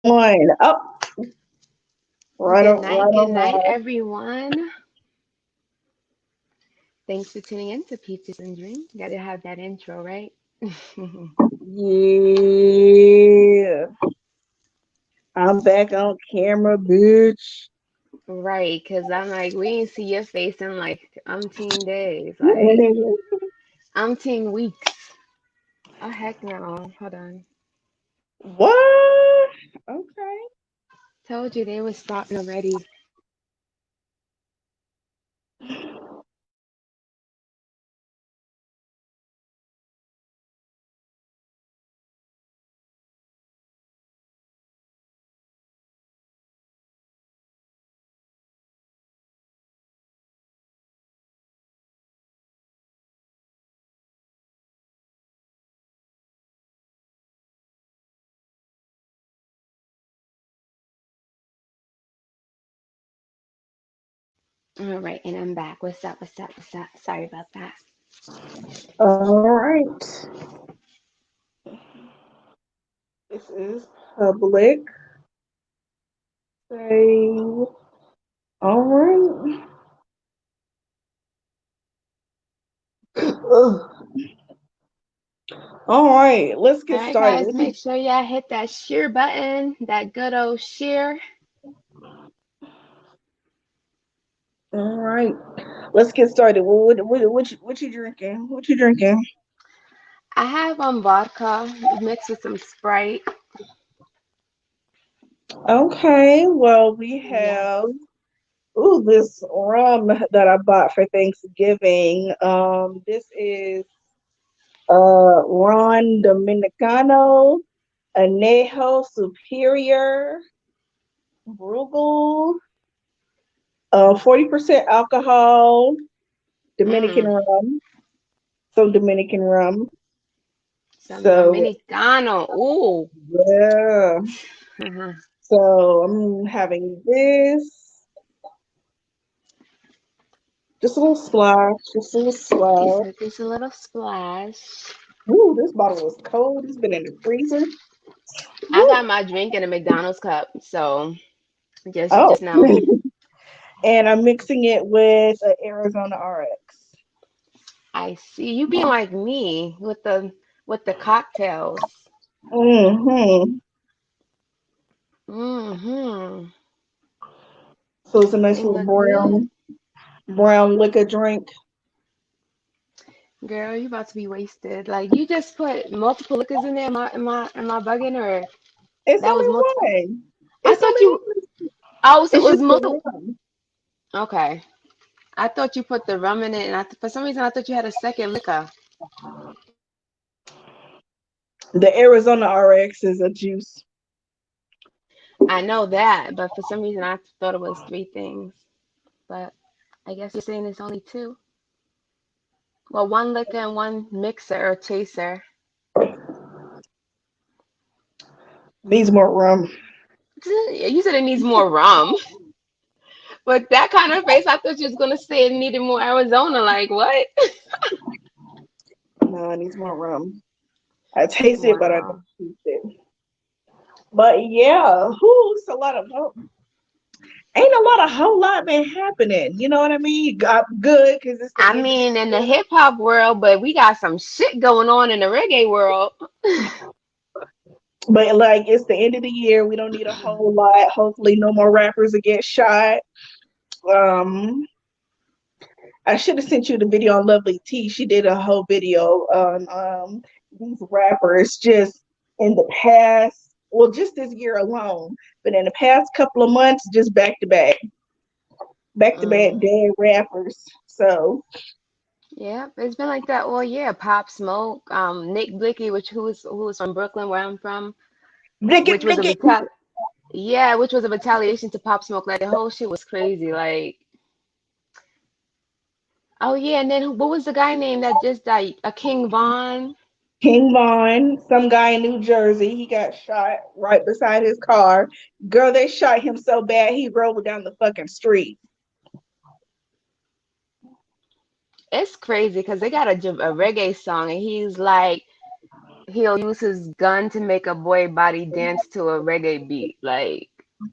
One. Oh, right Good on night, live. everyone. Thanks for tuning in to Peaches and Dream. Got to have that intro, right? Yeah. I'm back on camera, bitch. Right, because I'm like, we ain't see your face in like umpteen days, like umpteen weeks. Oh, heck no. Hold on. What? Okay. Told you they was starting already. All right, and I'm back. What's up? What's up? What's up? Sorry about that. All right. This is public. Say, all right. Ugh. All right. Let's All get right, started. guys, make sure y'all hit that share button, that good old share. All right. Let's get started. What you drinking? What you drinking? I have vodka mixed with some Sprite. Okay. Well, we Yes. have this rum that I bought for Thanksgiving. This is Ron Dominicano Anejo Superior Brugal. 40% alcohol, Dominican Mm, rum. So Dominican rum. some So Dominicano. Ooh. yeah. Uh-huh. So I'm having this. Just a little splash. Just a little You splash. said just a little splash. Ooh, this bottle is cold. It's been in the freezer. I Woo. got my drink in a McDonald's cup, so Oh, just now. and I'm mixing it with an Arizona RX. I see you being like me with the cocktails. Mm-hmm. Mm-hmm. So it's a nice They little look good. brown liquor drink. Girl, you about to be wasted. Like you just put multiple liquors in there. Am I bugging or It's that was multiple? only one. I It's thought only you. one. Oh, so it It's was just the multiple. rum. Okay. I thought you put the rum in it, and for some reason I thought you had a second liquor. The Arizona RX is a juice. I know that, but for some reason I thought it was three things. But I guess you're saying it's only two. Well, one liquor and one mixer or chaser. Needs more rum. You said it needs more rum. But that kind of face, I thought you was gonna say it needed more Arizona. Like what? No, it needs more rum. I taste it, but I don't Wow. taste it. But yeah, it's a lot of ain't a lot of whole lot been happening. You know what I mean? Got good because it's I the end of the mean, in the year. hip hop world, but we got some shit going on in the reggae world. But like it's the end of the year, we don't need a whole lot. Hopefully, no more rappers will get shot. Um, I should have sent you the video on Lovely T. She did a whole video on these rappers just in the past, well, just this year alone, but in the past couple of months, just back to back Mm. dead rappers. So Yeah, it's been like that all year. Pop Smoke, Nick Blicky, who was from Brooklyn, where I'm from, blick it, which was blick a it. yeah, which was a retaliation to Pop Smoke. Like the whole shit was crazy. Like, oh yeah, and then what was the guy named that just died? A King Von. King Von, some guy in New Jersey, he got shot right beside his car. Girl, they shot him so bad he rolled down the fucking street. It's crazy because they got a reggae song, and he's like, he'll use his gun to make a boy body dance to a reggae beat. Like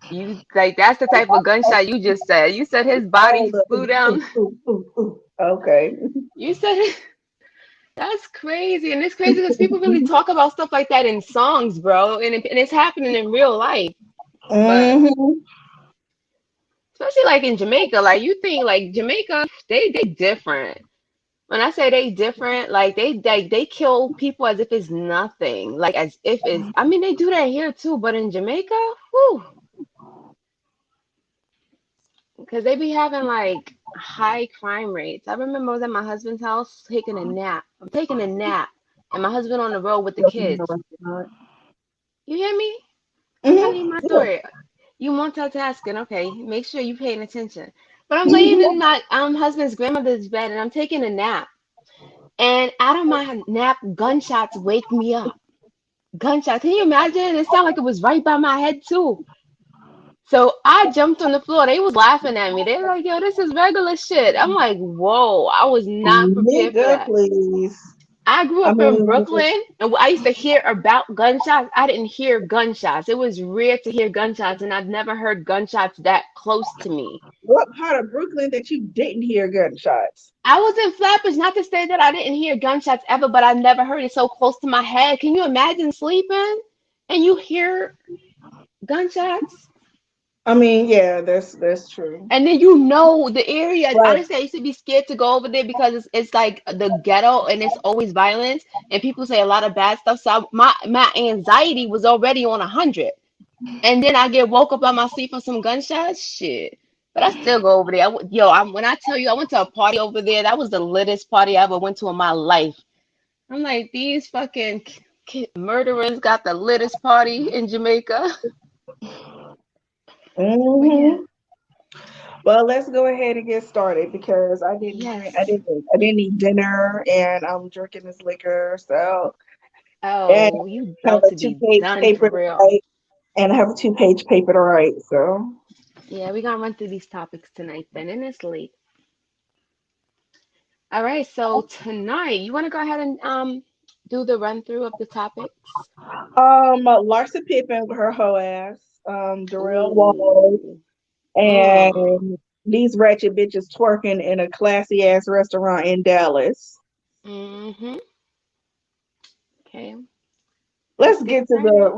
you, like that's the type of gunshot you just said. You said his body All the flew down. Okay. You said that's crazy, and it's crazy because people really talk about stuff like that in songs, bro, and it's happening in real life. But Mm-hmm. especially like in Jamaica, like you think like Jamaica, they different. When I say they different, like they kill people as if it's nothing, like as if it's. I mean, they do that here too, but in Jamaica, whew, because they be having like high crime rates. I remember I was at my husband's house taking a nap. I'm taking a nap, and my husband on the road with the kids. You hear me? I'm telling you my Mm-hmm. story. You multitasking, okay? Make sure you're paying attention. But I'm laying Yeah. in my husband's grandmother's bed, and I'm taking a nap. And out of my nap, gunshots wake me up. Gunshots. Can you imagine? It sounded like it was right by my head too. So I jumped on the floor. They was laughing at me. They were like, "Yo, this is regular shit." I'm like, "Whoa!" I was not prepared for Nigga, that. please. I grew I up in mean, Brooklyn, and I used to hear about gunshots. I didn't hear gunshots. It was rare to hear gunshots, and I've never heard gunshots that close to me. what part of Brooklyn that you didn't hear gunshots? I was in Flatbush, not to say that I didn't hear gunshots ever, but I never heard it so close to my head. Can you imagine sleeping and you hear gunshots? I mean, yeah, that's true. And then you know the area. But Honestly, I used to be scared to go over there because it's like the ghetto and it's always violence and people say a lot of bad stuff. So my anxiety was already on 100. And then I get woke up out my sleep from some gunshots. Shit. But I still go over there. When I tell you I went to a party over there, that was the littest party I ever went to in my life. I'm like, these fucking murderers got the littest party in Jamaica. But yeah. hmm well, let's go ahead and get started because Yes. I didn't eat dinner and I'm drinking this liquor. So, and Oh, you I have about a to be two-page done for paper to real. write, and I have a two-page paper to write. So, Yeah, we're gonna run through these topics tonight then, and it's late. All right, so tonight you wanna go ahead and do the run through of the topics? Larsa Pippen with her hoe ass, Darrell Wall, Ooh. Mm. and these ratchet bitches twerking in a classy ass restaurant in Dallas. Mm-hmm. Okay. Let's Let's get get to started.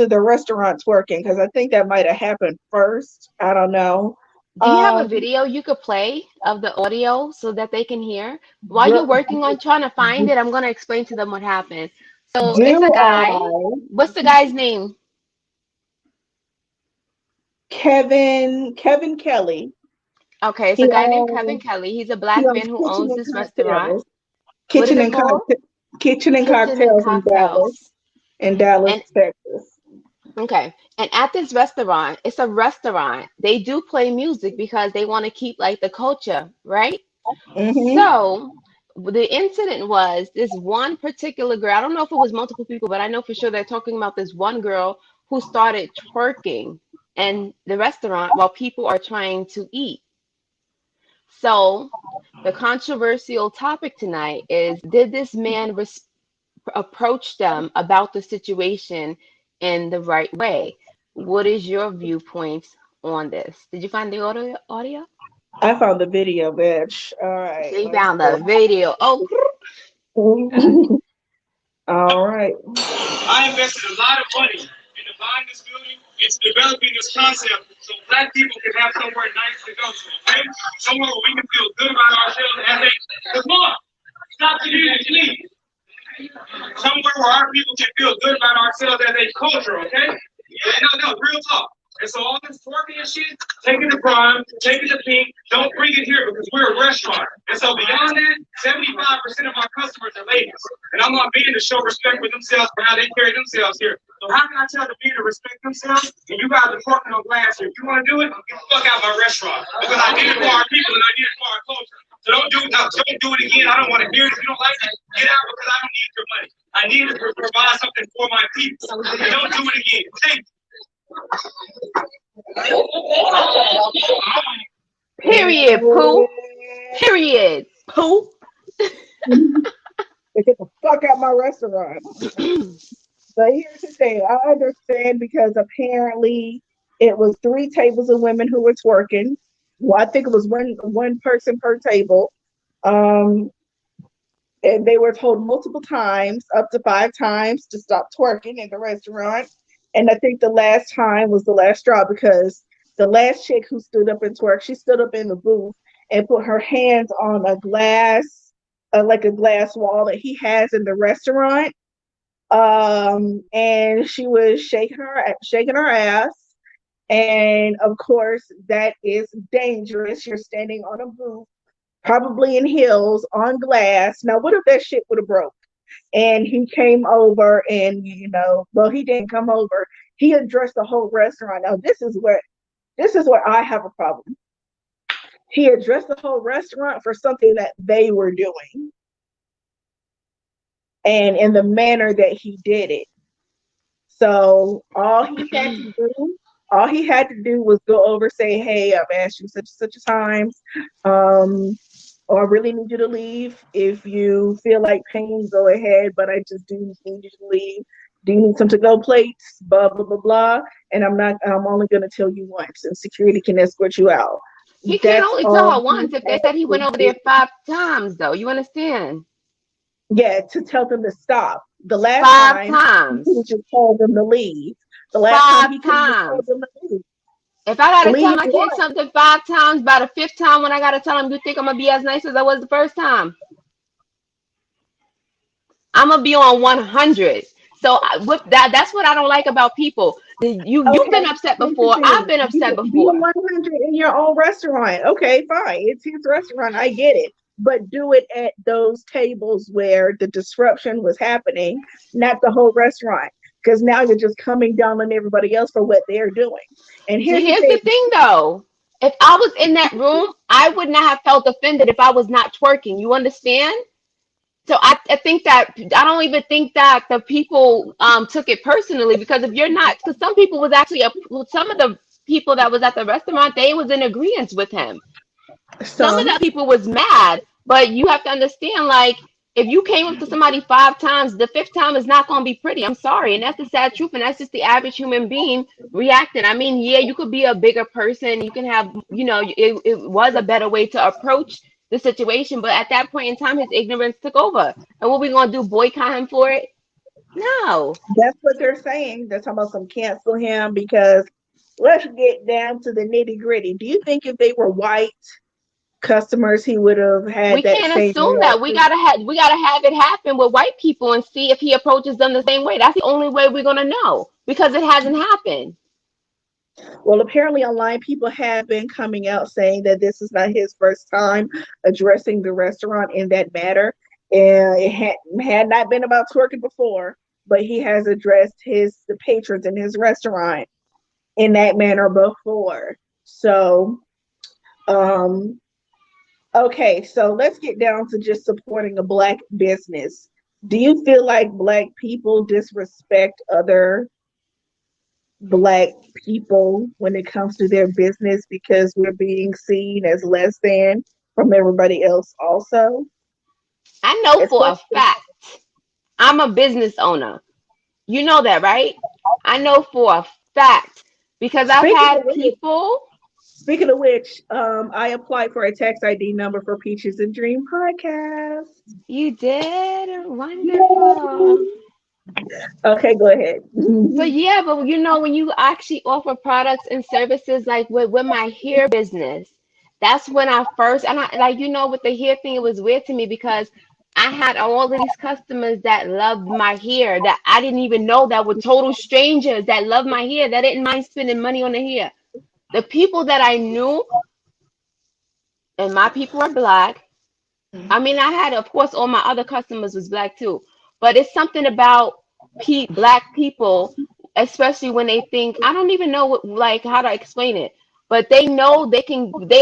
the restaurant twerking because I think that might have happened first. I don't know. Do you have a Um, video you could play of the audio so that they can hear? While you're do, working on trying to find it, I'm gonna explain to them what happened. So it's a do guy. I, What's the guy's name? Kevin Kelly? Okay, it's He a guy named Kevin owns Kelly. He's a he black owns man who owns this restaurant. What is kitchen it and called? cocktail, kitchen and Kitchen and cocktails Cocktails. in Dallas, And Texas. okay, and at this restaurant, it's a restaurant. They do play music because they want to keep like the culture, right? Mm-hmm. So the incident was this one particular girl. I don't know if it was multiple people, but I know for sure they're talking about this one girl who started twerking in the restaurant while people are trying to eat. So the controversial topic tonight is, did this man approach them about the situation in the right way? What is your viewpoint on this? Did you find the audio? I found the video, bitch. All right, She let's found the video. Oh, go. All right. I invested a lot of money into buying this building, into developing this concept, so black people can have somewhere nice to go to, okay? Somewhere where we can feel good about ourselves as a, come on, stop the music, please. Somewhere where our people can feel good about ourselves as a culture, okay? Yeah, no, real talk. And so all this twerking and shit, take it to prime, take it to pink, don't bring it here because we're a restaurant. And so beyond that, 75% of our customers are ladies. And I'm not being to show respect for themselves for how they carry themselves here. So how can I tell the men to respect themselves and you guys are twerking on glass here? If you want to do it, get the fuck out of my restaurant. Because I did it for our people and I did it for our culture. So don't do it again. I don't want to hear it. If you don't like it, get out because I don't need your money. I need to provide something for my people. And don't do it again. Thank you. period, poo. Period, poo. fuck out my restaurant. But here's the thing, I understand because apparently it was 3 tables of women who were twerking. Well, I think it was one person per table. Um, and they were told multiple times, up to 5 times, to stop twerking in the restaurant. And I think the last time was the last straw because the last chick who stood up and twerked, she stood up in the booth and put her hands on a glass, like a glass wall that he has in the restaurant. And she was shaking her ass. And of course, that is dangerous. You're standing on a booth, probably in heels on glass. Now, what if that shit would have broke? And he came over and, well, he didn't come over. He addressed the whole restaurant. Now, this is where I have a problem. He addressed the whole restaurant for something that they were doing and in the manner that he did it. So all he had to do was go over, say, hey, I've asked you such a times, or I really need you to leave. If you feel like paying, go ahead, but I just do need you to leave. Do you need some to-go plates? Blah, blah, blah, blah. And I'm only going to tell you once, and security can escort you out. He can't only tell her once if they said he went over there 5 times, though. You understand? Yeah, to tell them to stop. The last 5 time, times. he just told them to leave. The last 5 time, he told them to leave. If I gotta tell my Leave kids something 5 times, by the 5th time when I gotta tell them, you think I'm gonna be as nice as I was the first time? I'm gonna be on 100. So with that's what I don't like about people. You've been upset before. I've been upset Be before. 100 in your own restaurant. Okay, fine. It's his restaurant. I get it. But do it at those tables where the disruption was happening, not the whole restaurant. Because now you're just coming down on everybody else for what they're doing. And here's the thing, though. If I was in that room, I would not have felt offended if I was not twerking. You understand? So I think that I don't even think that the people took it personally, because if you're not, because some people was actually some of the people that was at the restaurant, they was in agreement with him. Some of the people was mad, but you have to understand, like, if you came up to somebody 5 times, the 5th time is not going to be pretty. I'm sorry. And that's the sad truth. And that's just the average human being reacting. I mean, yeah, you could be a bigger person. You can have, it was a better way to approach the situation. But at that point in time, his ignorance took over. And what we going to do, boycott him for it? No. That's what they're saying. They're talking about some cancel him because let's get down to the nitty gritty. Do you think if they were white customers, he would have had we can't assume that. We gotta have it happen with white people and see if he approaches them the same way. That's the only way we're gonna know, because it hasn't happened. Well, apparently online people have been coming out saying that this is not his first time addressing the restaurant in that matter. And it had not been about twerking before, but he has addressed the patrons in his restaurant in that manner before. So okay, so let's get down to just supporting a Black business. Do you feel like Black people disrespect other Black people when it comes to their business because we're being seen as less than from everybody else also? I know for a fact. I'm a business owner. You know that, right? I know for a fact because I've had people. Speaking of which, I applied for a tax ID number for Peaches and Dream podcast. You did? Wonderful. Okay, go ahead. So yeah, but when you actually offer products and services, like with my hair business, that's when I first, and I with the hair thing, it was weird to me because I had all of these customers that loved my hair that I didn't even know, that were total strangers that loved my hair, that didn't mind spending money on the hair. The people that I knew, and my people are Black. I mean, I had, of course, all my other customers was Black too, but it's something about Black people, especially when they think, I don't even know how to explain it, but they know they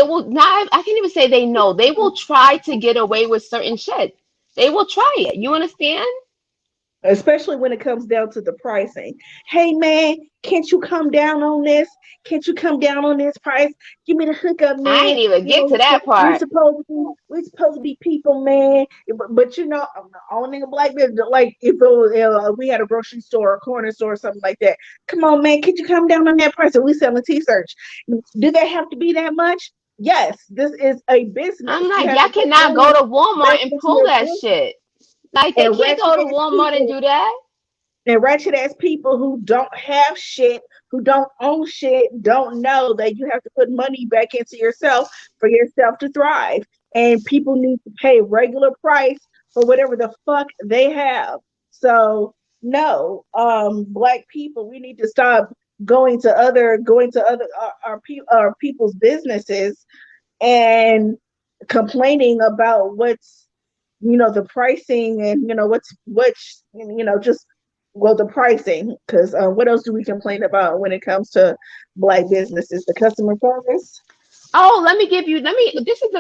will not, I can't even say they know, they will try to get away with certain shit. They will try it. You understand? especially when it comes down to the pricing. Hey man, can't you come down on this? Can't you come down on this price? Give me the hookup, I man. ain't even You get to know, that we part. supposed to be people, man. But you know, I'm the only nigga black business. Like if it was, we had a grocery store, a corner store, or something like that. Come on, man, could you come down on that price? And we selling t-shirts. Do they have to be that much? Yes, this is a business. I'm You like, have y'all to put cannot go money to Walmart back and into pull your that business. shit. Like, they And can't ratchet go to ass Walmart and people do that. and wretched ass people who don't have shit, who don't own shit, don't know that you have to put money back into yourself for yourself to thrive. And people need to pay regular price for whatever the fuck they have. So no, black people, we need to stop going to other our people's businesses and complaining about what's, you know, the pricing, and you know what's you know, just, well, the pricing, because what else do we complain about when it comes to black businesses? The customer service. Oh,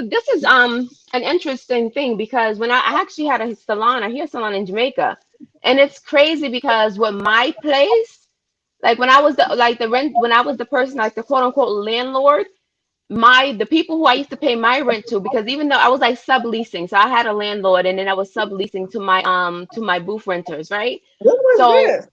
this is an interesting thing, because when I actually had a salon, I hear salon in Jamaica, and it's crazy because with my place, like when I was the rent, when I was the person, like the quote unquote landlord, the people who I used to pay my rent to, because even though I was like subleasing, so I had a landlord and then I was subleasing to my booth renters, right? What was So this?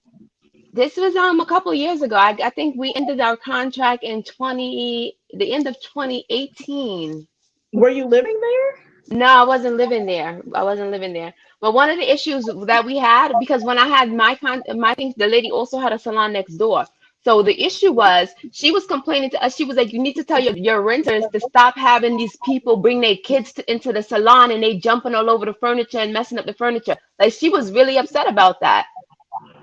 this was a couple of years ago. I think we ended our contract in the end of 2018. Were you living there? No, I wasn't living there. I wasn't living there. But one of the issues that we had, because when I had my thing, the lady also had a salon next door. So the issue was, she was complaining to us. She was like, you need to tell your renters to stop having these people bring their kids into the salon and they jumping all over the furniture and messing up the furniture. Like, she was really upset about that.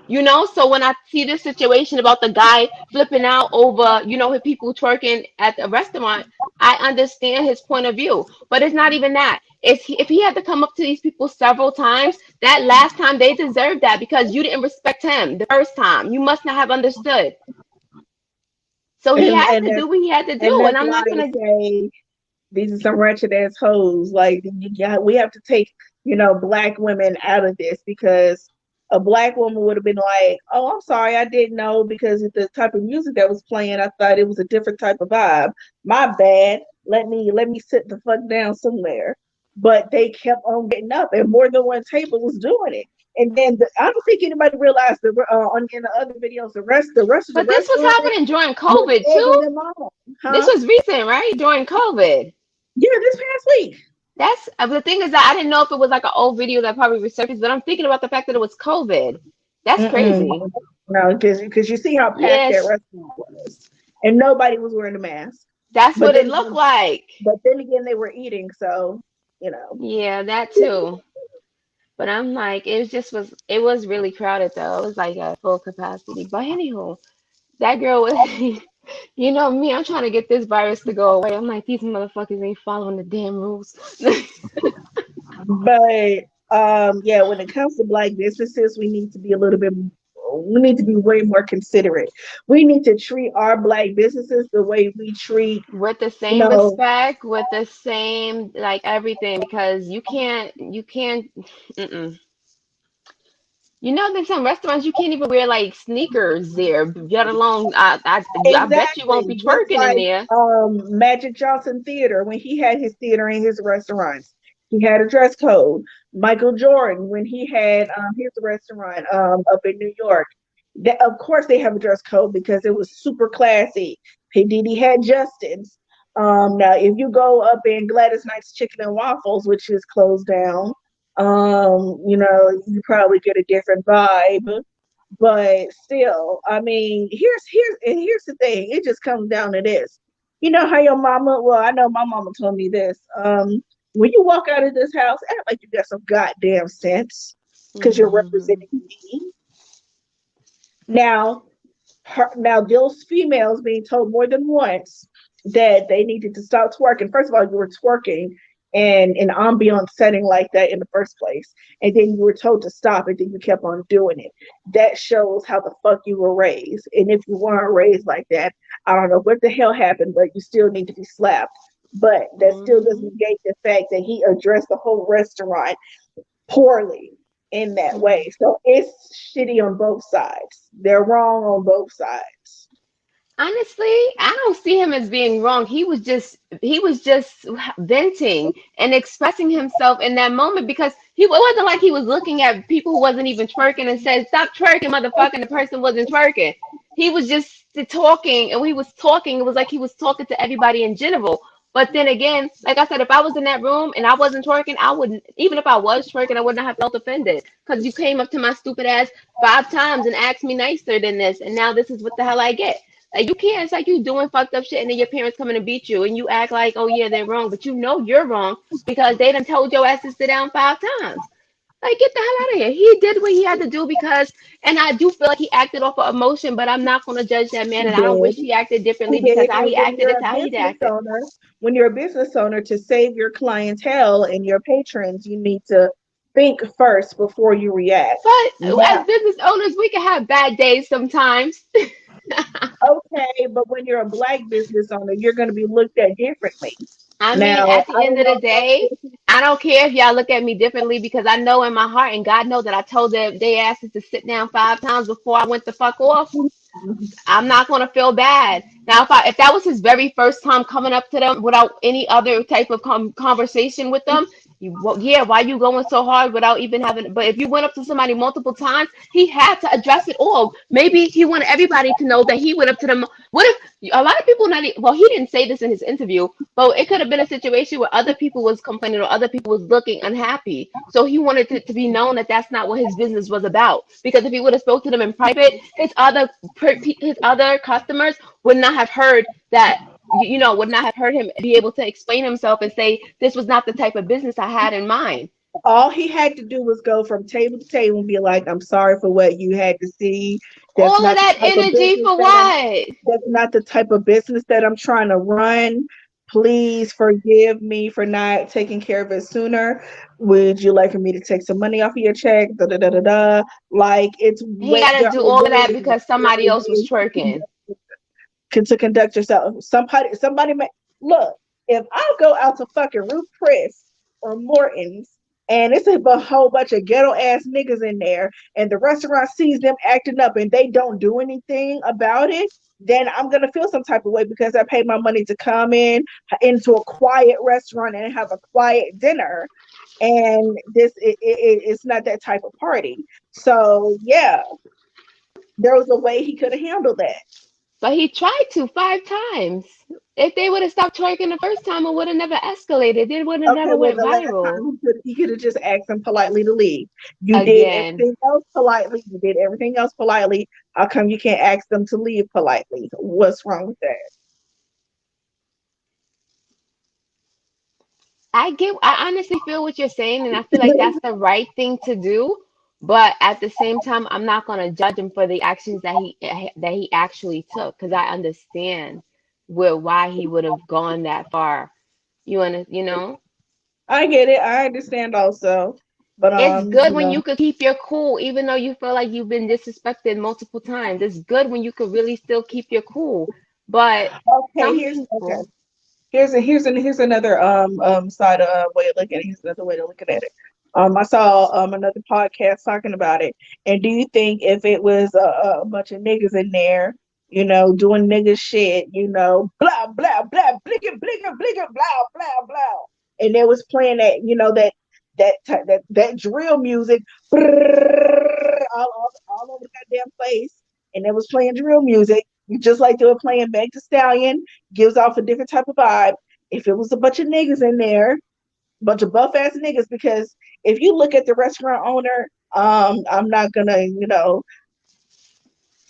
You know, so when I see this situation about the guy flipping out over, you know, his people twerking at the restaurant, I understand his point of view. But it's not even that. If he had to come up to these people several times, that last time they deserved that because you didn't respect him the first time. You must not have understood. So he had And to do what he had to and do. And that's I'm why not they gonna. say these are some wretched ass hoes. Like, yeah, we have to take, you know, black women out of this, because a black woman would have been like, "Oh, I'm sorry, I didn't know, because of the type of music that was playing, I thought it was a different type of vibe. My bad. Let me sit the fuck down somewhere." But they kept on getting up, and more than one table was doing it. And then I don't think anybody realized in the other videos, the rest of the But this was restaurant happening during was COVID egging too. them on, This huh? was recent, right? During COVID. Yeah, this past week. That's the thing, is that I didn't know if it was like an old video that probably resurfaced, but I'm thinking about the fact that it was COVID. That's Mm-mm. crazy. No, because you see how packed that Yes, restaurant was, and nobody was wearing a mask. that's But what it then looked again, like. they were eating, so you know. Yeah, that too. But I'm like, it was really crowded though. It was like at full capacity. But anywho, that girl was, you know me, I'm trying to get this virus to go away. I'm like, these motherfuckers ain't following the damn rules. But yeah, when it comes to black businesses, we need to be way more considerate. We need to treat our black businesses the way we treat, With the you same know, respect, with the same like everything, because you can't. Mm-mm. You know, there's some restaurants you can't even wear like sneakers there, let alone I bet you won't exactly, be just twerking in like there. Magic Johnson Theater when he had his theater and his restaurants. He had a dress code. Michael Jordan when he had his restaurant up in New York. That, of course, they have a dress code because it was super classy. P. Diddy had Justin's. Now, if you go up in Gladys Knight's Chicken and Waffles, which is closed down, you know, you probably get a different vibe. But still, I mean, here's the thing. It just comes down to this. You know how your mama, well, I know my mama told me this. When you walk out of this house, act like you got some goddamn sense, because you're Hmm. representing me. Now, now those females being told more than once that they needed to stop twerking. First of all, you were twerking in an ambient setting like that in the first place, and then you were told to stop, and then you kept on doing it. That shows how the fuck you were raised. And if you weren't raised like that, I don't know what the hell happened, but you still need to be slapped. But that still doesn't Hmm. negate the fact that he addressed the whole restaurant poorly. in that way. So it's shitty on both sides. They're wrong on both sides. Honestly, I don't see him as being wrong. He was just venting and expressing himself in that moment because it wasn't like he was looking at people who wasn't even twerking and said, "Stop twerking, motherfucker," and the person wasn't twerking. He was just talking, and when he was talking, it was like he was talking to everybody in general. But then again, like I said, if I was in that room and I wasn't twerking, I wouldn't, even if I was twerking, I would not have felt offended because you came up to my stupid ass 5 times and asked me nicer than this, and now this is what the hell I get. Like you can't. It's like you doing fucked up shit, and then your parents coming to beat you, and you act like, oh yeah, they're wrong, but you know you're wrong because they done told your ass to sit down 5 times. Like get the hell out of here. He did what he had to do because, and I do feel like he acted off of emotion, but I'm not gonna judge that man, He and I don't wish did. he acted He differently because did. how And he acted is how he acted. when you're a business owner, to save your clientele and your patrons, you need to think first before you react. But Yeah, as business owners, we can have bad days sometimes. okay, but when you're a black business owner, you're going to be looked at differently. I mean, Now, at the I end don't of know the if day, I don't care if y'all look at me differently because I know in my heart and God knows that I told them they asked us to sit down 5 times before I went the fuck off. I'm not gonna feel bad. Now, if that was his very first time coming up to them without any other type of conversation with them, well, yeah, why you going so hard without even having? But if you went up to somebody multiple times, he had to address it all. Maybe he wanted everybody to know that he went up to them. What if a lot of people not? Well, he didn't say this in his interview, but it could have been a situation where other people was complaining or other people was looking unhappy. So he wanted it to be known that that's not what his business was about. Because if he would have spoke to them in private, his other customers would not have heard that, would not have heard him be able to explain himself and say this was not the type of business I had in mind. all he had to do was go from table to table and be like, "I'm sorry for what you had to see. That's All of not the that type of energy business for that I'm. what? That's not the type of business that I'm trying to run. Please forgive me for not taking care of it sooner. Would you like for me to take some money off of your check? Da da da da da. Like it's He way got to there do are all of that ways. because There are somebody else was ways twerking. to conduct yourself. Somebody may look. If I go out to fucking Ruth Chris or Morton's and it's a whole bunch of ghetto ass niggas in there, and the restaurant sees them acting up and they don't do anything about it, then I'm gonna feel some type of way because I paid my money to come into a quiet restaurant and have a quiet dinner. And it's not that type of party. So yeah, there was a way he could have handled that. But he tried to 5 times. If they would have stopped twerking the first time, it would have never escalated. It would have Okay, never well, went the last viral. time he could have just asked them politely to leave. You did Again, everything else politely. You did everything else politely. How come you can't ask them to leave politely? What's wrong with that? I honestly feel what you're saying, and I feel like that's the right thing to do. But at the same time, I'm not gonna judge him for the actions that he actually took, because I understand why he would have gone that far. You know, I get it. I understand also, but it's good when you could keep your cool, even though you feel like you've been disrespected multiple times. It's good when you could really still keep your cool. But okay. some people, Here's another side of way of looking at it. Here's another way to look at it. I saw another podcast talking about it. And do you think if it was a bunch of niggas in there, doing nigga shit, blah blah blah, bligga bligga bligga, blah blah blah, and they was playing that, that drill music, all over the goddamn place, and they was playing drill music, just like they were playing Meg Thee Stallion, gives off a different type of vibe. If it was a bunch of niggas in there, bunch of buff ass niggas, because if you look at the restaurant owner, I'm not gonna,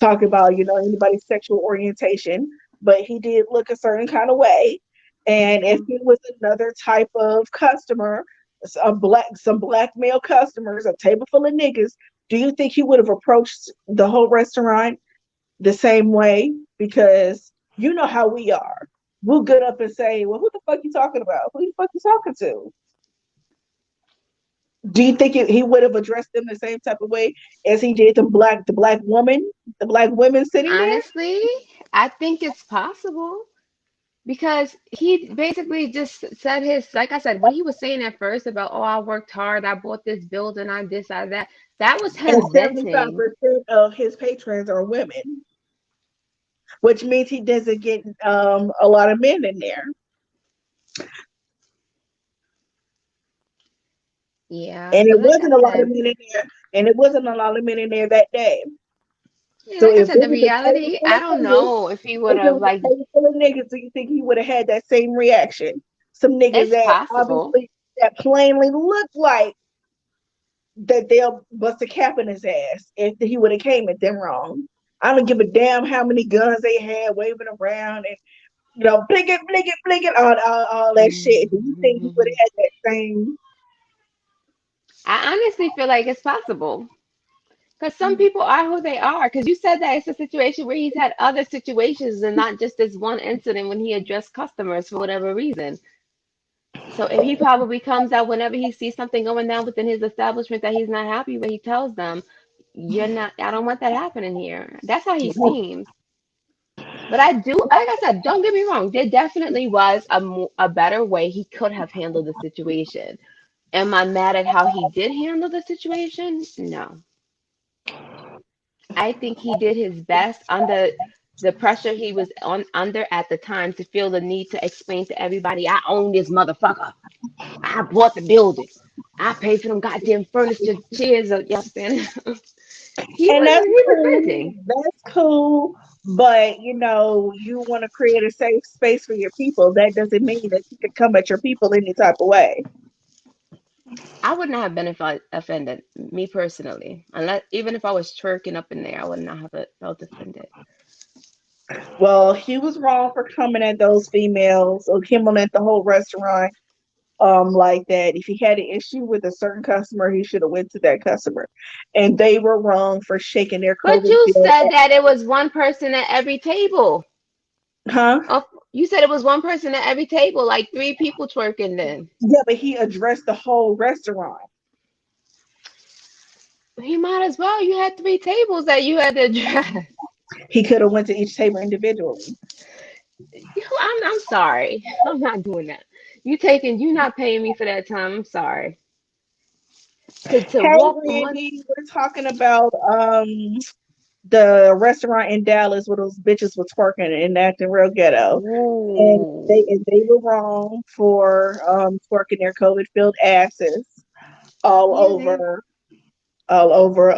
talk about, anybody's sexual orientation, but he did look a certain kind of way. And if it was another type of customer, some black male customers, a table full of niggas, do you think he would have approached the whole restaurant the same way? Because you know how we are. We'll get up and say, "Well, who the fuck you talking about? Who the fuck you talking to?" Do you think he would have addressed them the same type of way as he did the black women sitting there? honestly, I think it's possible. Because he basically just said his, like I said, what he was saying at first about, oh, I worked hard, I bought this building, I this, I that. That was And him venting. 75% of his patrons are women, which means he doesn't get a lot of men in there. Yeah, And but it like I wasn't a lot of said, men in there. And it wasn't a lot of men in there that day. yeah, So like I if said, it the was a table reality, full I of don't niggas, know if he would if it have was like, a table full of niggas, do you think he would have had that same reaction? Some niggas it's that possible. obviously that plainly look like that they'll bust a cap in his ass if he would have came at them wrong. I don't give a damn how many guns they had waving around and blink it, all that shit. Do you think he would Mhm. have had that same? I honestly feel like it's possible. Because some people are who they are. Because you said that it's a situation where he's had other situations and not just this one incident when he addressed customers for whatever reason. So if he probably comes out whenever he sees something going down within his establishment that he's not happy with, he tells them, "You're not. I don't want that happening here." That's how he seems. But I do, like I said, don't get me wrong. There definitely was a better way he could have handled the situation. Am I mad at how he did handle the situation? No. I think he did his best under the pressure he was under at the time to feel the need to explain to everybody, I own this motherfucker. I bought the building. I paid for them goddamn furniture, chairs. You understand? And that's He was cool. venting. That's cool. But you want to create a safe space for your people. That doesn't mean that you can come at your people any type of way. I would not have been offended, me personally, unless even if I was twerking up in there, I would not have felt offended. Well, he was wrong for coming at those females or coming at the whole restaurant like that. If he had an issue with a certain customer, he should have went to that customer. And they were wrong for shaking their But COVID you bill. said that it was one person at every table. Huh? Oh, you said it was one person at every table, like three people twerking then. Yeah, but he addressed the whole restaurant. He might as well. You had three tables that you had to address. He could have went to each table individually. I'm sorry. I'm not doing that. You not paying me for that time. I'm sorry. To Hey, walk from one. Randy, we're talking about the restaurant in Dallas where those bitches was twerking and acting real ghetto. And they Ooh. and they were wrong for twerking their COVID filled asses all Yeah, they. over all over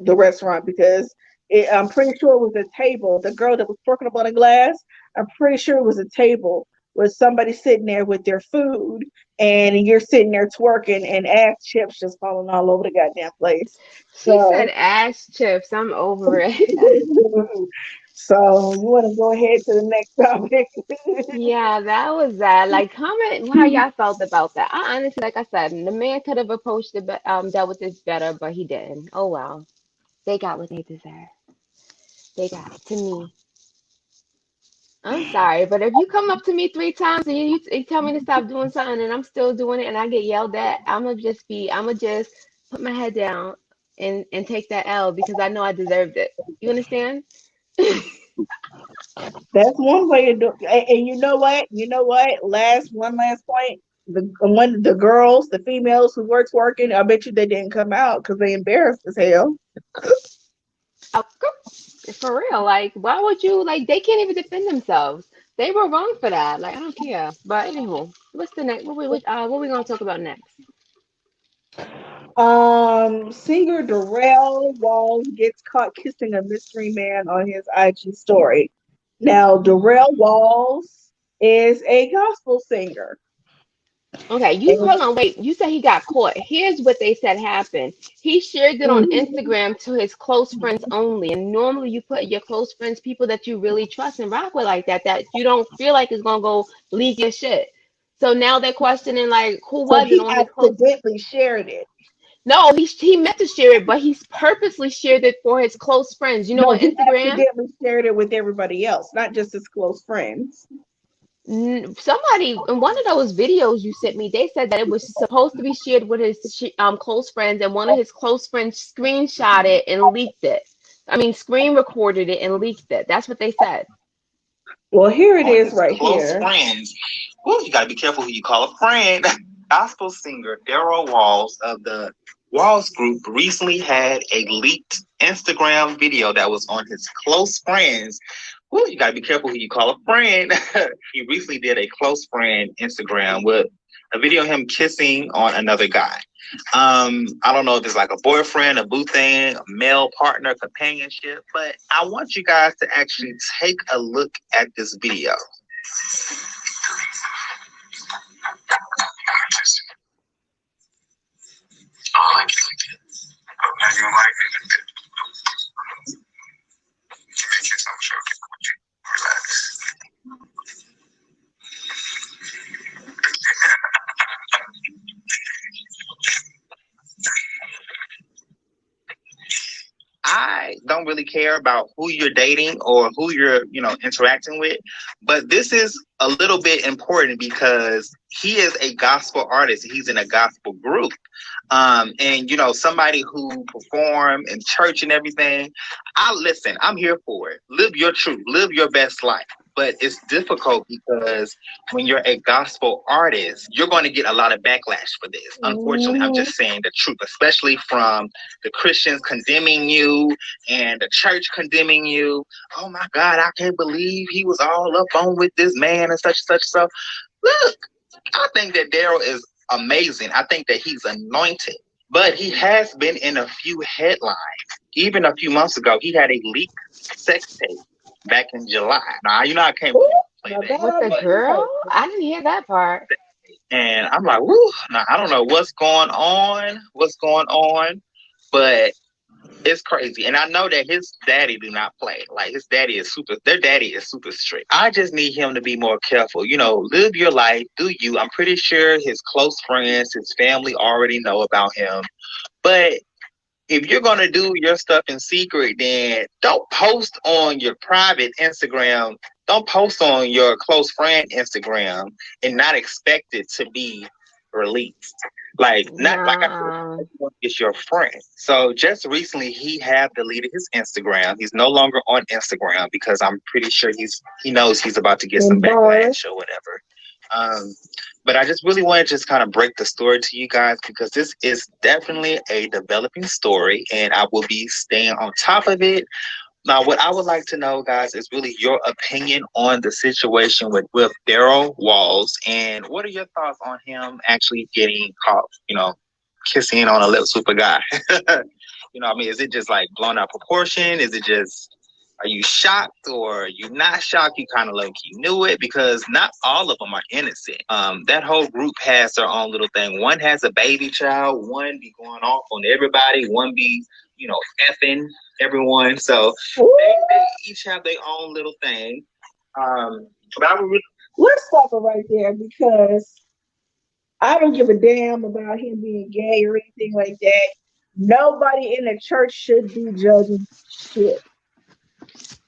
the restaurant because I'm pretty sure it was a table. The girl that was twerking up on the glass, I'm pretty sure it was a table with somebody sitting there with their food and you're sitting there twerking and ass chips just falling all over the goddamn place. She said So ass chips. I'm over it. so you want to go ahead to the next topic? Yeah, that was that. Like, comment how y'all felt about that. I honestly, like I said, the man could have approached it, dealt with this better, but he didn't. Oh well, they got what they deserve. They got to me. I'm sorry, but if you come up to me three times and you tell me to stop doing something and I'm still doing it and I get yelled at, I'ma just put my head down and take that L because I know I deserved it. You understand? That's one way to do it. And you know what? You know what? One last point. The girls, the females who were twerking, I bet you they didn't come out because they embarrassed as hell. Oh, for real, like why would you like they can't even defend themselves. They were wrong for that. Like I don't care. But anywho, what's the next what we gonna talk about next? Singer Darrell Walls gets caught kissing a mystery man on his IG story. Now, Darrell Walls is a gospel singer. Okay, you And hold on, wait. You said he got caught. Here's what they said happened. He shared it on Instagram to his close friends only. And normally you put your close friends, people that you really trust and rock with like that, that you don't feel like is gonna go leak your shit. So now they're questioning like who so was it he on his close. accidentally shared it. No, he meant to share it, but he's purposely shared it for his close friends. You know, No, on he Instagram, accidentally shared it with everybody else, not just his close friends. somebody in one of those videos you sent me, they said that it was supposed to be shared with his close friends, and one of his close friends screenshot it and leaked it. I mean, screen recorded it and leaked it. That's what they said. Well, here it on is his right close here. friends. Well, you got to be careful who you call a friend. Gospel singer 𝗣𝗲𝗰𝗵𝗲𝘀 of the Walls Group recently had a leaked Instagram video that was on his close friends. Well, you got to be careful who you call a friend. He recently did a close friend Instagram with a video of him kissing on another guy. I don't know if it's like a boyfriend, a boo thing, a male partner, companionship, but I want you guys to actually take a look at this video. I don't really care about who you're dating or who you're, interacting with, but this is a little bit important because he is a gospel artist. He's in a gospel group. And somebody who perform in church and everything. I'm here for it. Live your truth, live your best life. But it's difficult because when you're a gospel artist, you're going to get a lot of backlash for this. Unfortunately, I'm just saying the truth, especially from the Christians condemning you and the church condemning you. Oh my God, I can't believe he was all up on with this man and such stuff. Look, I think that 𝗣𝗲 is amazing. I think that he's anointed, but he has been in a few headlines. Even a few months ago, he had a leaked sex tape back in July. Now, I can't play that. With the girl? I didn't hear that part. And I'm like, woo, now I don't know what's going on, but it's crazy. And I know that his daddy do not play. Like their daddy is super strict. I just need him to be more careful. Live your life, do you. I'm pretty sure his close friends, his family already know about him. But if you're going to do your stuff in secret, then don't post on your private Instagram. Don't post on your close friend Instagram and not expect it to be released. Like I said, it's your friend. So just recently he had deleted his Instagram. He's no longer on Instagram because I'm pretty sure he knows he's about to get some backlash or whatever. But I just really want to just kind of break the story to you guys because this is definitely a developing story and I will be staying on top of it. Now, what I would like to know, guys, is really your opinion on the situation with 𝗣𝗲𝗰𝗵𝗀𝗀𝗺 and what are your thoughts on him actually getting caught, kissing on a little super guy? Is it just like blown out proportion? Is it just, are you shocked or are you not shocked? You kind of low-key knew it because not all of them are innocent. That whole group has their own little thing. One has a baby child, one be going off on everybody, one be, effing everyone. So they each have their own little thing. But I would really let's stop it right there because I don't give a damn about him being gay or anything like that. Nobody in the church should be judging shit.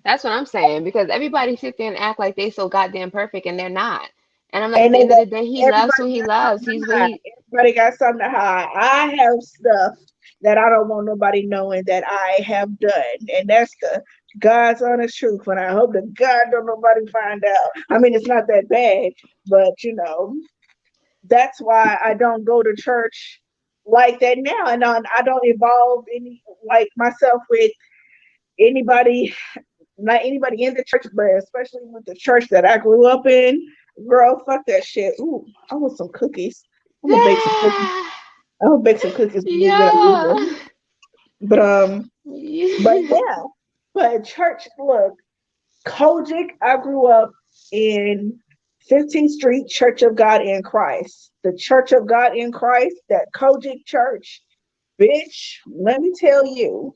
That's what I'm saying because everybody sit there and act like they so goddamn perfect and they're not. And I'm like, at the end of the day, he loves who he loves. Everybody got something to hide. I have stuff that I don't want nobody knowing that I have done, and that's the God's honest truth. And I hope that God don't nobody find out. I mean, it's not that bad, but that's why I don't go to church like that now, and I don't involve any like myself with anybody. Not anybody in the church, but especially with the church that I grew up in. Girl, fuck that shit. Ooh, I want some cookies. I'm gonna bake some cookies. I'm gonna bake some cookies. Yeah. But yeah. But church, look, Kojic, I grew up in 15th Street Church of God in Christ. The Church of God in Christ, that Kojic church, bitch, let me tell you,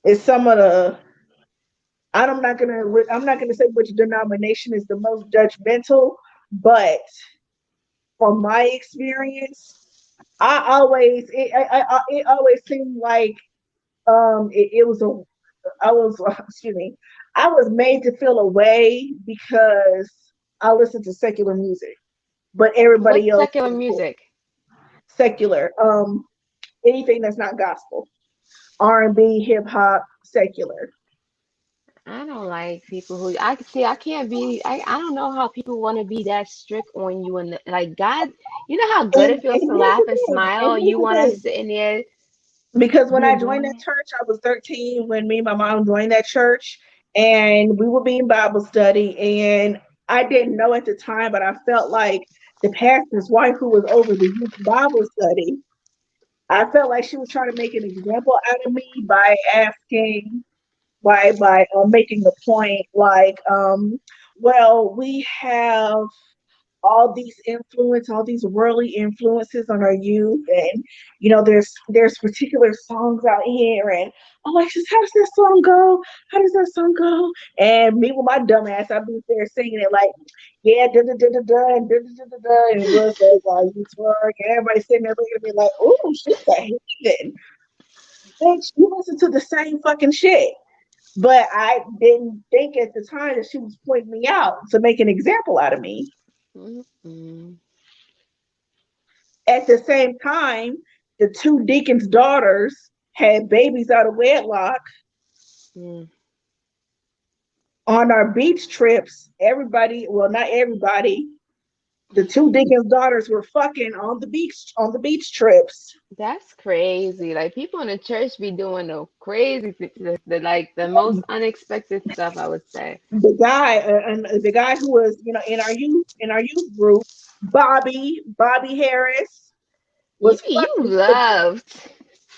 it's some of the I'm not gonna say which denomination is the most judgmental, but from my experience, it always seemed like it was I was made to feel a way because I listen to secular music, but everybody else secular music. Secular, anything that's not gospel, R&B, hip hop, secular. I don't like people who I see. I can't be. I don't know how people want to be that strict on you and like God. You know how good it feels And to here's laugh the and thing, and smile. here's You the want to thing. sit in there Because when I being joined that bland. church, I was 13 when me and my mom joined that church, and we were being Bible study. And I didn't know at the time, but I felt like the pastor's wife, who was over the youth Bible study, I felt like she was trying to make an example out of me by asking, by making the point like, well, we have all these worldly influences on our youth, and there's particular songs out here, and Alexis, how does that song go? How does that song go? And me with my dumb ass, I'd be there singing it like, yeah, da da da da da, and da da da da da, and it was like, while you twerk, and everybody sitting there looking at me like, oh, she's a heathen. Bitch, you listen to the same fucking shit. But I didn't think at the time that she was pointing me out to make an example out of me. Mm-mm. At the same time, the two deacons' daughters had babies out of wedlock. Mm. On our beach trips. Everybody, well, not everybody, the two deacons' daughters were fucking on the beach trips. That's crazy. Like people in the church be doing the crazy, like the most unexpected stuff. I would say. The guy who was, in our youth group, Bobby Harris, You was you fucking loved.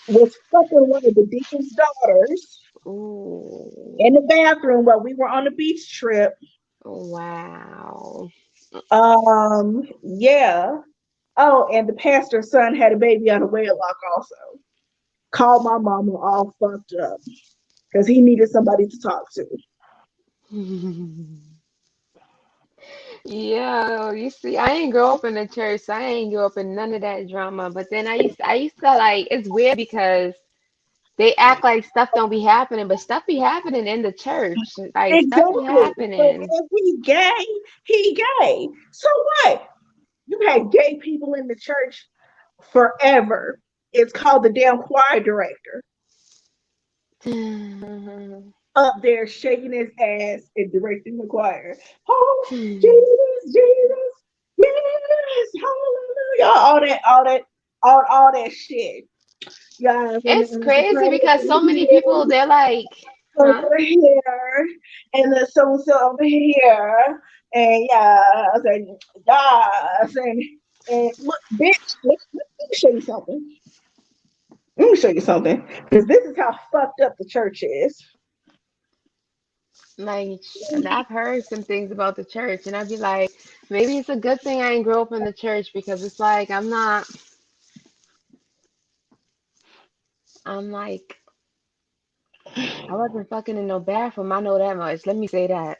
one of the deacon's daughters Ooh. in the bathroom while we were on the beach trip. Wow. Yeah. Oh, and the pastor's son had a baby out of wedlock also. Called my mama all fucked up because he needed somebody to talk to. Yeah, you see, I ain't grow up in the church, so I ain't grow up in none of that drama. But then I used to like, it's weird because they act like stuff don't be happening, but stuff be happening in the church. Like stuff be Exactly. But happening. if he gay. So what? You had gay people in the church forever. It's called the damn choir director up there shaking his ass and directing the choir. Oh, Jesus, Jesus, yes, hallelujah. All that shit. Yeah, and It's the crazy soprano because so over many people here, they're like, huh? over here, and the so and so over here, and yeah, I said, yes, and look, bitch, let me show you something. Let me show you something, because this is how fucked up the church is. Like, and I've heard some things about the church, and I'd be like, maybe it's a good thing I ain't grow up in the church because it's like I'm like, I wasn't fucking in no bathroom. I know that much. Let me say that.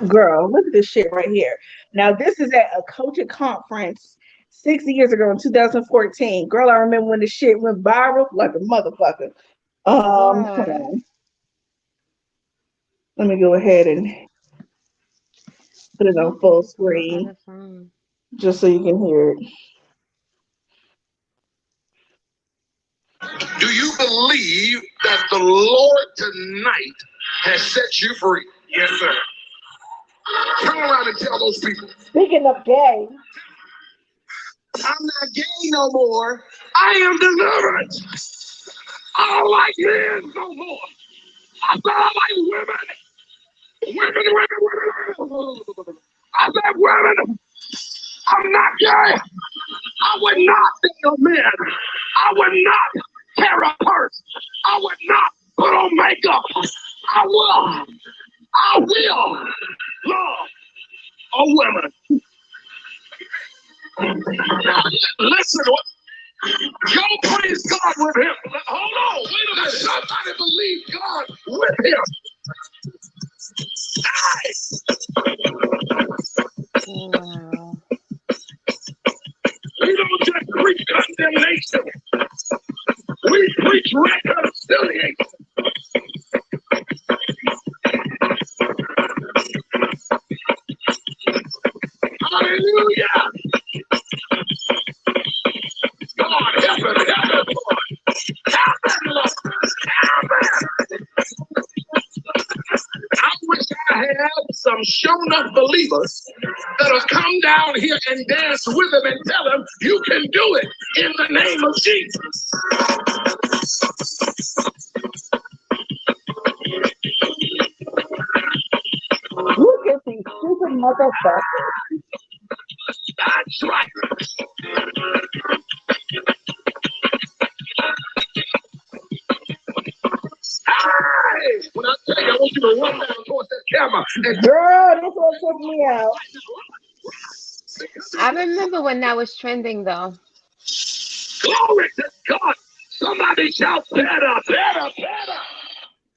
Girl, look at this shit right here. Now, this is at a coaching conference 6 years ago in 2014. Girl, I remember when the shit went viral like a motherfucker. Hold What? on. Let me go ahead and put it No, on because full it's on my screen other phone. just so you can hear it. Do you believe that the Lord tonight has set you free? Yes, sir. Turn around and tell those people, Speaking of gay, I'm not gay no more. I am delivered. I don't like men no more. I said I like women. Women. I said women. I'm not gay. I would not be a man. I would not carry a purse. I would not put on makeup. I will love a woman. Listen, go praise God with him. Hold on, wait a minute. Somebody believe God with him. Wow. We don't just preach condemnation. We preach reconciliation. Hallelujah. God, help us, Lord. Help us, Lord. Help us. have some shown up believers that'll come down here and dance with him and tell him you can do it in the name of Jesus. Look at these stupid motherfuckers. That's right. Hey, when I tell you, I want you to run down towards that camera. And Girl, this one took me out. I remember when that was trending though. glory to God. Somebody shout better, better, better.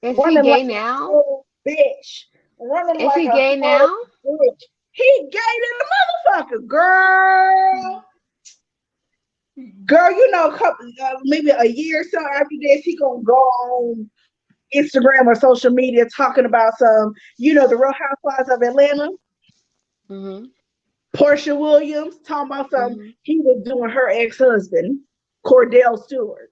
Is he Running gay like a now? whole bitch. Running Is like he a gay whole now? bitch. He gay than a motherfucker, girl. Girl, you know, maybe a year or so after this, he gonna go on Instagram or social media talking about some, you know, the Real Housewives of Atlanta. Mm-hmm. Portia Williams talking about some. Mm-hmm. He was doing her ex-husband, Cordell Stewart.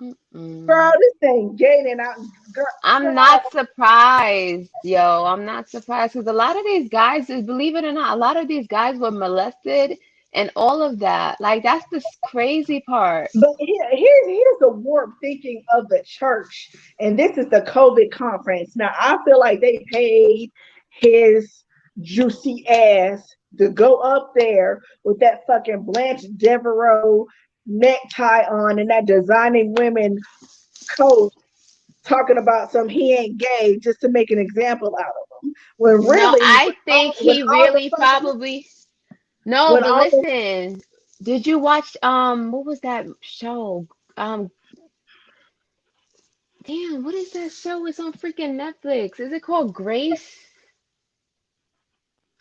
Mm-mm. Girl, this thing gaining out. Girl, I'm not surprised, yo. I'm not surprised because a lot of these guys, believe it or not, a lot of these guys were molested and all of that. Like, that's the crazy part. but here's the warped thinking of the church, and this is the COVID conference. Now, I feel like they paid his juicy ass to go up there with that fucking Blanche Devereaux necktie on and that designing women coat, talking about some he ain't gay just to make an example out of him. When No, really, I think when he all the really fucking, probably. No, when but all the listen, did you watch what was that show? Damn, what is that show? It's on freaking Netflix. Is it called Grace?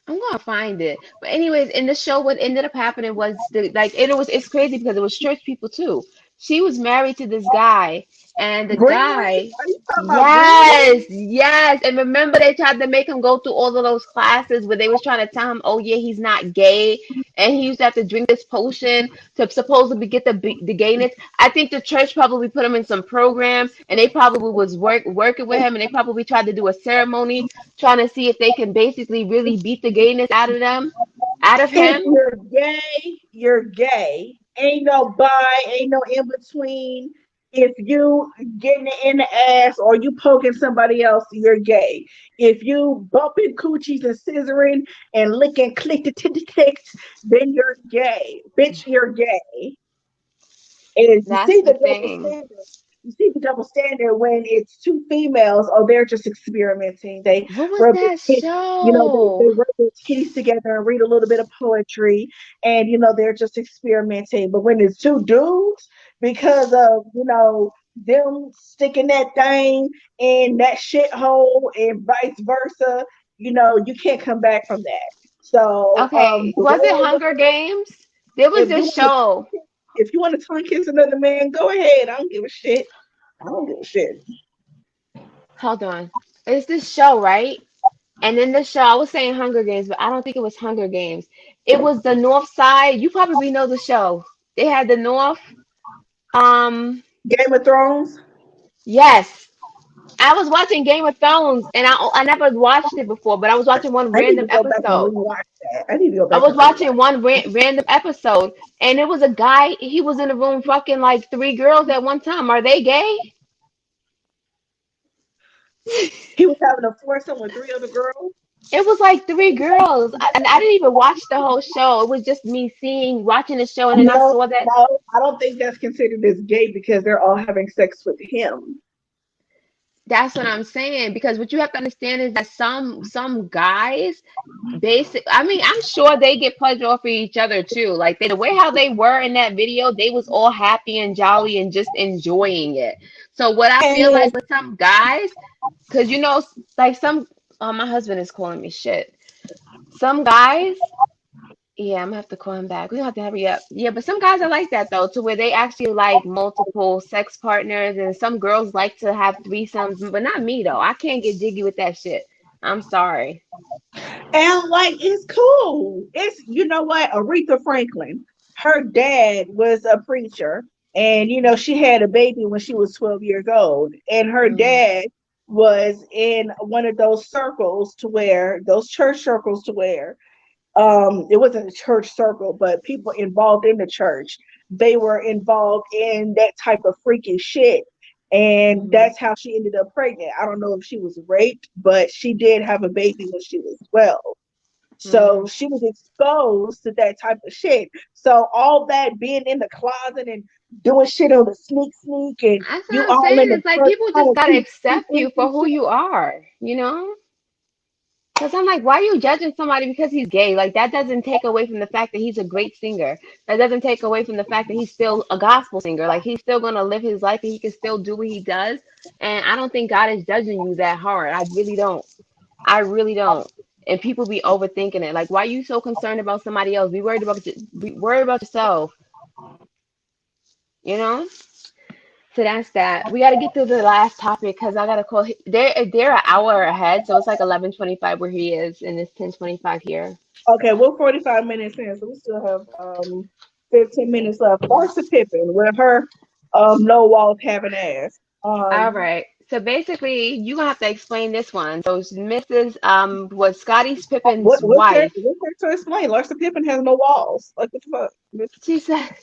I'm gonna find it. But anyways, in the show, what ended up happening was it's crazy because it was church people too. She was married to this guy, and the Greenleaf, guy, are you talking about Greenleaf? yes, yes. And remember they tried to make him go through all of those classes where they was trying to tell him, oh yeah, he's not gay, and he used to have to drink this potion to supposedly get the gayness. I think the church probably put him in some program, and they probably was working with him, and they probably tried to do a ceremony trying to see if they can basically really beat the gayness out of If him. you're gay, you're gay. Ain't no bi, ain't no in between. If you getting it in the ass or you poking somebody else, you're gay. If you bumping coochies and scissoring and licking click ticks, then you're gay. Bitch, you're gay. And you That's see the the double thing. standard. You see the double standard when it's two females. Oh, they're just experimenting. They What was rub their that titties, you know, they show? rub their titties together and read a little bit of poetry, and you know they're just experimenting. But when it's two dudes, because of them sticking that thing in that shithole and vice versa, you can't come back from that. So Okay, the was it world, Hunger Games? There was if you this want to show. if you want to tongue kiss another man, go ahead. I don't give a shit. I don't give a shit. Hold on. It's this show, right? And in the show, I was saying Hunger Games, but I don't think it was Hunger Games. It was the North Side. You probably know the show. They had the North. Um, Game of Thrones. yes. I was watching Game of Thrones, and I never watched it before, but I was watching one I need random to go back and episode. rewatch that. I need to go I back was and rewatch. watching one random episode, and it was a guy. He was in the room fucking like three girls at one time. Are they gay? He was having a foursome with three other girls. It was like three girls, and I didn't even watch the whole show. It was just me watching the show, and then I No, saw that. no, I don't think that's considered as gay because they're all having sex with him. That's what I'm saying. Because what you have to understand is that some guys, I mean, I'm sure they get pleasure off of each other too. Like the way how they were in that video, they was all happy and jolly and just enjoying it. So what I feel And like with some guys, because like some, oh, my husband is calling me shit. Some guys. Yeah, I'm gonna have to call him back. We have to hurry up. Yeah, but some guys are like that though, to where they actually like multiple sex partners, and some girls like to have threesomes, but not me though. I can't get jiggy with that shit. I'm sorry. like it's cool. It's you know what? Aretha Franklin, her dad was a preacher, and she had a baby when she was 12 years old, and her Mm, dad was in one of those circles to where those church circles to where it wasn't a church circle, but people involved in the church, they were involved in that type of freaky shit. And that's how she ended up pregnant. I don't know if she was raped, but she did have a baby when she was 12. So she was exposed to that type of shit. So all that being in the closet and doing shit on the sneak and That's you what I'm all in saying. the It's like church people trying just to gotta keep accept you secrets for and who shit. you are, you know? Because I'm like, why are you judging somebody because he's gay? Like, that doesn't take away from the fact that he's a great singer. That doesn't take away from the fact that he's still a gospel singer. Like, he's still going to live his life and he can still do what he does. And I don't think God is judging you that hard. I really don't. I really don't. And people be overthinking it. Like, why are you so concerned about somebody else? Be worried about yourself, you know? So that's that. We got to get to the last topic because I got to call. They're an hour ahead, so it's like 11:25 where he is, and it's 10:25 here. Okay, we're 45 minutes in, so we still have 15 minutes left. Larsa Pippen with her no walls having ass. All right. So basically, you gonna have to explain this one. So Mrs. Was Scottie Pippen's wife. What's there to explain? Larsa Pippen has no walls. Like what the fuck? She said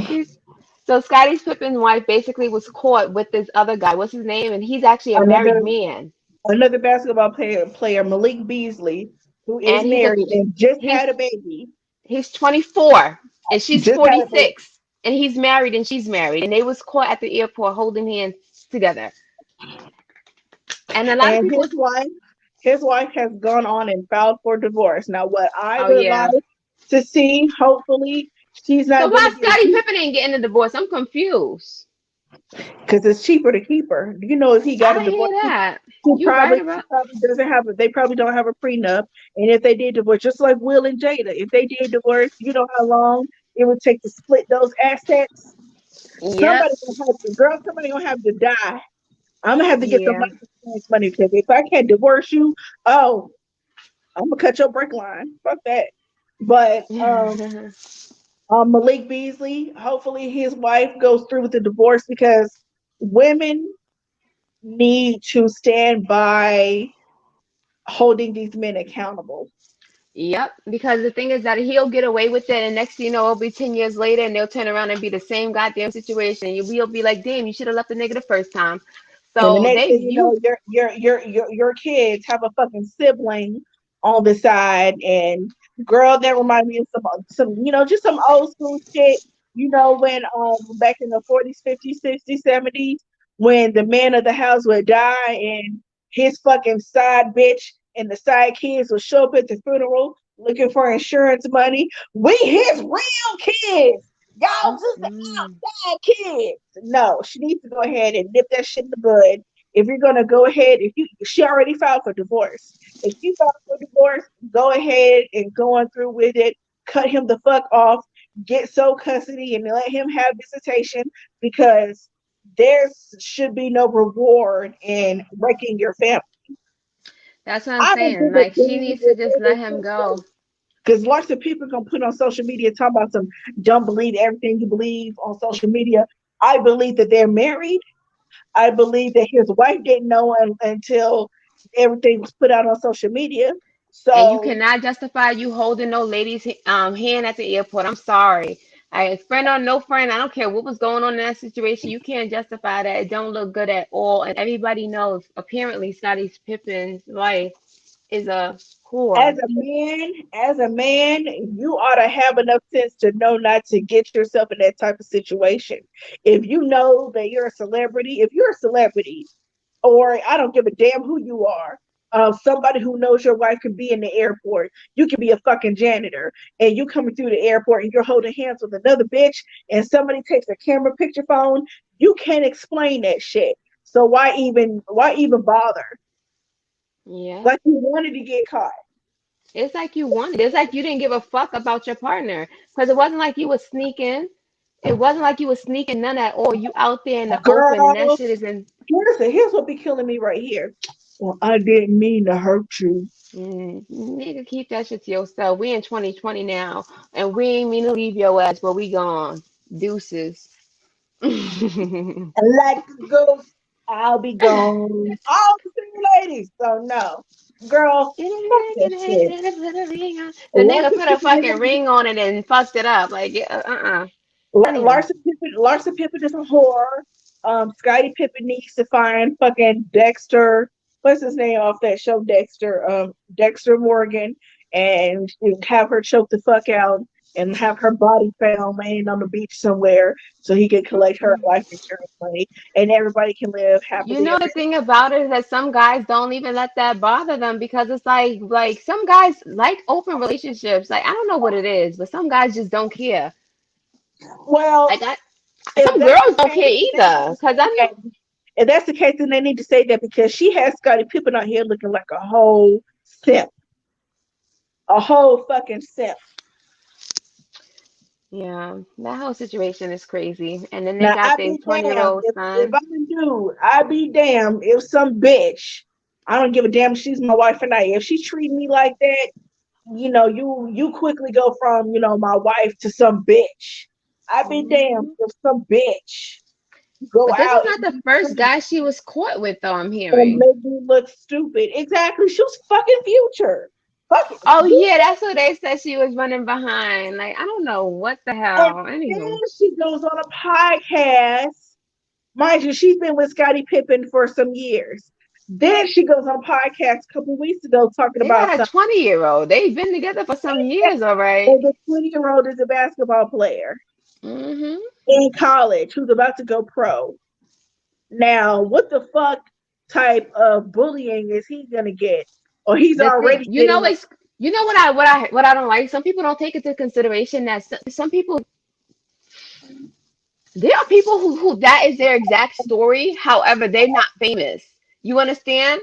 she's so Scottie Pippen's wife basically was caught with this other guy. What's his name? And he's actually a married Another man. another basketball player Malik Beasley, who is And married and just he's had a baby. he's 24 and she's Just had a baby. 46 and he's married and she's married and they was caught at the airport holding hands together. And a lot of And people, his wife has gone on and filed for divorce. Now, what I oh would like yeah. to see, hopefully, she's So not going why to get Scottie beat Pippen ain't getting a divorce? I'm confused. because it's cheaper to keep her. Do you know if he got a I divorce, hear that. he You right probably, about. doesn't have a, they probably don't have a prenup. And if they did divorce, just like Will and Jada, if they did divorce, you know how long it would take to split those assets? Yep. Somebody gonna have to die. I'm gonna have to get the Yeah. life insurance money because if I can't divorce you, oh, I'm gonna cut your brake line. Fuck that. But Malik Beasley, hopefully his wife goes through with the divorce because women need to stand by holding these men accountable. Yep. Because the thing is that he'll get away with it, and next thing you know, it'll be 10 years later, and they'll turn around and be the same goddamn situation. You'll be like, damn, you should have left the nigga the first time. And the So next they thing you know, you your kids have a fucking sibling on the side, and girl, that remind me of some just some old school shit. You know when back in the 40s, 50s, 60s, 70s, when the man of the house would die and his fucking side bitch and the side kids would show up at the funeral looking for insurance money. We his real kids. Y'all just the mm-mm. outside kids. No, she needs to go ahead and nip that shit in the bud. If you're gonna go ahead, she already filed for divorce. If you filed for divorce, go ahead and go on through with it. Cut him the fuck off. Get sole custody and let him have visitation because there should be no reward in wrecking your family. That's what I'm I don't saying. give a Like she damn needs to if just they let him go. because lots of people gonna put on social media talking about some don't believe everything you believe on social media. I believe that they're married. I believe that his wife didn't know until everything was put out on social media. And you So, cannot justify you holding no lady's hand at the airport. I'm sorry. I friend or no friend, I don't care what was going on in that situation. You can't justify that. It don't look good at all. And everybody knows apparently Scottie Pippen's wife is a whore. as a man, you ought to have enough sense to know not to get yourself in that type of situation. If you know that you're a celebrity, if you're a celebrity, or I don't give a damn who you are. Somebody who knows your wife can be in the airport. You can be a fucking janitor, and you coming through the airport, and you're holding hands with another bitch, and somebody takes a camera picture phone. You can't explain that shit. So why even bother? Yeah. Like you wanted to get caught, It's like you wanted. It's like you didn't give a fuck about your partner. Because it wasn't like you was sneaking. It wasn't like you was sneaking none at all. You out there in the open and that girl. shit is in. Here's what be killing me right here. Well, I didn't mean to hurt you. Nigga, keep that shit to yourself. We in 2020 now, and we ain't mean to leave your ass, but we gone. Deuces. Like a ghost. I'll be gone. All the single ladies. So no, girl, fuck that shit. The nigga Larsa put a fucking Pippen, ring on it and fucked it up. Like, Not even. Larsa Pippen is a whore. Scottie Pippen needs to find fucking Dexter. What's his name off that show, Dexter? Dexter Morgan, and have her choke the fuck out and have her body found laying on the beach somewhere so he can collect her life insurance money and everybody can live You happily know ever the thing about it is that some guys don't even let that bother them because it's like some guys like open relationships. Like I don't know what it is, but some guys just don't care. after. Well, Like I, if some that's the girls don't case, care then they need either. to Cause I say know that. If that's the case, then they need to say that because she has Scottie Pippen out here looking like a whole simp. A whole fucking simp. yeah, that whole situation is crazy. And then they Now got I their be 20 year damned old if son. I'm a dude. I be damned if some bitch. I don't give a damn if she's my wife or not. If she treat me like that, you quickly go from my wife to some bitch. I be damned Hmm. if some bitch go But this is out not the first guy she was caught with, though, I'm and hearing. make me look stupid. Exactly. She was fucking Future. Fuck it. Oh yeah, that's what they said she was running behind. Like I don't know what the And hell. then Anywho. she goes on a podcast. Mind you, she's been with Scottie Pippen for some years. Then she goes on a podcast a couple weeks ago talking They about got a something. 20-year-old. They've been together for some years, all right. And the 20-year-old is a basketball player Mm-hmm. in college who's about to go pro. Now, what the fuck type of bullying is he gonna get? Or he's The thing, already getting it. you know what I don't like. Some people don't take into consideration that some people there are people who that is their exact story. However, they're not famous. You understand?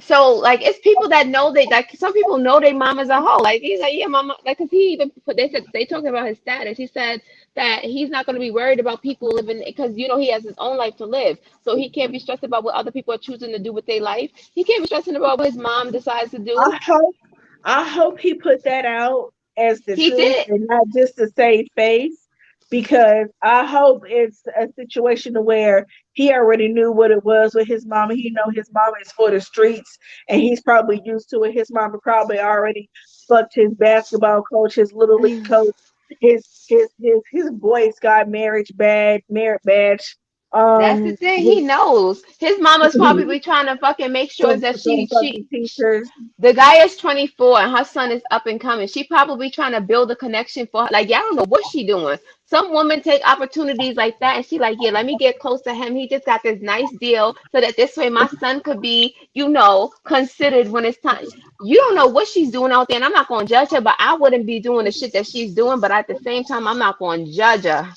So like it's people that know they like some people know their mom is a hoe. Like he's like, yeah, mama like cause he even put they said they talked about his status. He said that he's not gonna be worried about people living because he has his own life to live. So he can't be stressed about what other people are choosing to do with their life. He can't be stressing about what his mom decides to do. I hope I hope he put that out as the He truth did. and not just to save face because I hope it's a situation where he already knew what it was with his mama. He know his mama is for the streets and he's probably used to it. His mama probably already fucked his basketball coach, his little league coach, his Boy Scout merit badge. That's the thing. He His knows his mama's probably trying to fucking make sure that some fucking teachers. the guy is 24 and her son is up and coming. She probably trying to build a connection for her. Like, yeah, I don't know what she doing. Some women take opportunities like that and she like, yeah, let me get close to him. He just got this nice deal so that this way my son could be, considered when it's time. You don't know what she's doing out there, and I'm not going to judge her, but I wouldn't be doing the shit that she's doing. But at the same time, I'm not going to judge her.